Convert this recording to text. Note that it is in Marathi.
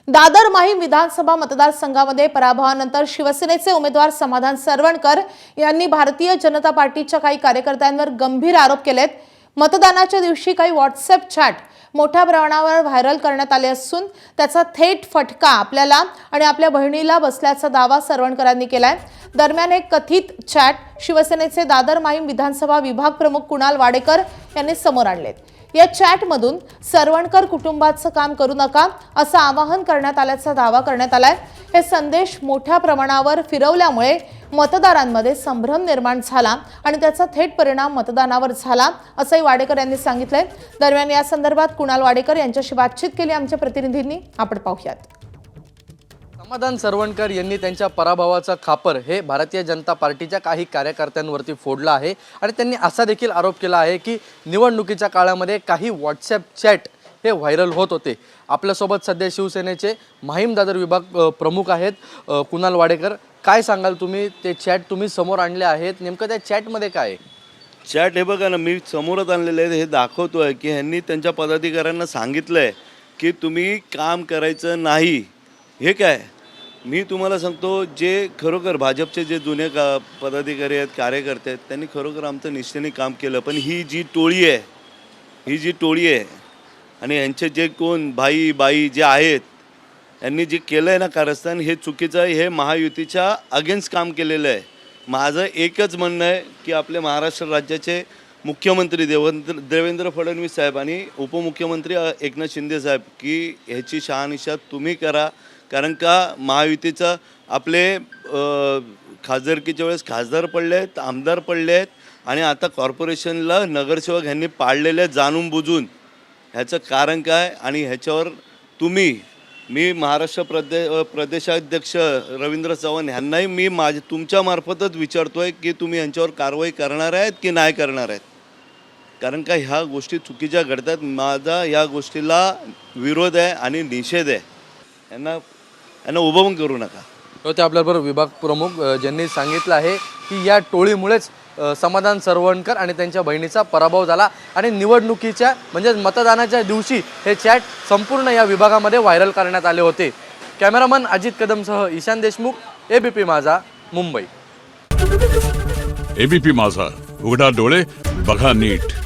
दादर माहीम विधानसभा मतदारसंघामध्ये पराभवानंतर शिवसेनेचे उमेदवार समाधान सरवणकर यांनी भारतीय जनता पार्टीच्या काही कार्यकर्त्यांवर गंभीर आरोप केलेत। मतदानाच्या दिवशी काही व्हॉट्सअप चॅट मोठ्या प्रमाणावर व्हायरल करण्यात आले असून त्याचा थेट फटका आपल्याला आणि आपल्या बहिणीला बसल्याचा दावा सरवणकरांनी केलाय। दरम्यान एक कथित चॅट शिवसेनेचे दादर माहीम विधानसभा विभाग प्रमुख कुणाल वाडेकर यांनी समोर आणले। या चॅटमधून सरवणकर कुटुंबाचं काम करू नका असं आवाहन करण्यात आल्याचा दावा करण्यात आलाय। हे संदेश मोठ्या प्रमाणावर फिरवल्यामुळे मतदारांमध्ये संभ्रम निर्माण झाला आणि त्याचा थेट परिणाम मतदानावर झाला असंही वाडेकर यांनी सांगितलंय। दरम्यान या संदर्भात कुणाल वाडेकर यांच्याशी बातचीत केली आमच्या प्रतिनिधींनी, आपण पाहूयात। समाधान सरवणकर यांनी त्यांच्या पराभवाचा खापर हे भारतीय जनता पार्टीच्या काही कार्यकर्त्यांवरती फोडला आहे आणि त्यांनी असा देखील आरोप केला आहे की निवडणुकीच्या काळामध्ये काही व्हॉट्सअप चॅट हे व्हायरल होत होते। आपल्यासोबत सध्या शिवसेनेचे माहीम दादर विभाग प्रमुख आहेत कुणाल वाडेकर। काय सांगाल तुम्ही, ते चॅट तुम्ही समोर आणले आहेत, नेमकं त्या चॅटमध्ये काय आहे? चॅट हे बघा ना, मी समोरच आणलेले आहे, हे दाखवतोय की ह्यांनी त्यांच्या पदाधिकाऱ्यांना सांगितलंय की तुम्ही काम करायचं नाही। हे काय, मी तुम्हाला सांगतो, जे खरोखर भाजपचे जे जुने पदाधिकारी आहेत, कार्यकर्ते आहेत, त्यांनी खरोखर आमचं निष्ठेने काम केलं। पण ही जी टोळी आहे आणि यांचे जे कोण भाई बाई जे आहेत, यांनी जे केलं आहे ना कारस्थान, हे चुकीचं आहे। हे महायुतीच्या अगेन्स्ट काम केलेलं आहे। माझं एकच म्हणणं आहे की आपले महाराष्ट्र राज्याचे मुख्यमंत्री देवेंद्र फडणवीस साहेब आणि उपमुख्यमंत्री एकनाथ शिंदे साहेब की ह्याची शहानिशा तुम्ही करा। कारण का महायुतीचं आपले खासदारकीच्या वेळेस खासदार पडले आहेत, आमदार पडले आहेत आणि आता कॉर्पोरेशनला नगरसेवक ह्यांनी पाडलेले जाणून बुजून। ह्याचं कारण काय आणि ह्याच्यावर मी महाराष्ट्र प्रदेशाध्यक्ष रवींद्र चव्हाण ह्यांनाही मी तुमच्यामार्फतच विचारतोय की तुम्ही यांच्यावर कारवाई करणार आहेत की नाही करणार आहेत। कारण का ह्या गोष्टी चुकीच्या घडतात। माझा या गोष्टीला विरोध आहे आणि निषेध आहे। यांना उभं पण करू नका। ते आपल्याबरोबर विभाग प्रमुख ज्यांनी सांगितलं आहे की या टोळीमुळेच समाधान सरवणकर आणि त्यांच्या बहिणीचा पराभव झाला आणि निवडणुकीच्या म्हणजे मतदानाच्या दिवशी हे चॅट संपूर्ण या विभागामध्ये व्हायरल करण्यात आले होते। कॅमेरामन अजित कदमसह ईशान देशमुख, एबीपी माझा, मुंबई। एबीपी माझा, उघडा डोळे बघा नीट।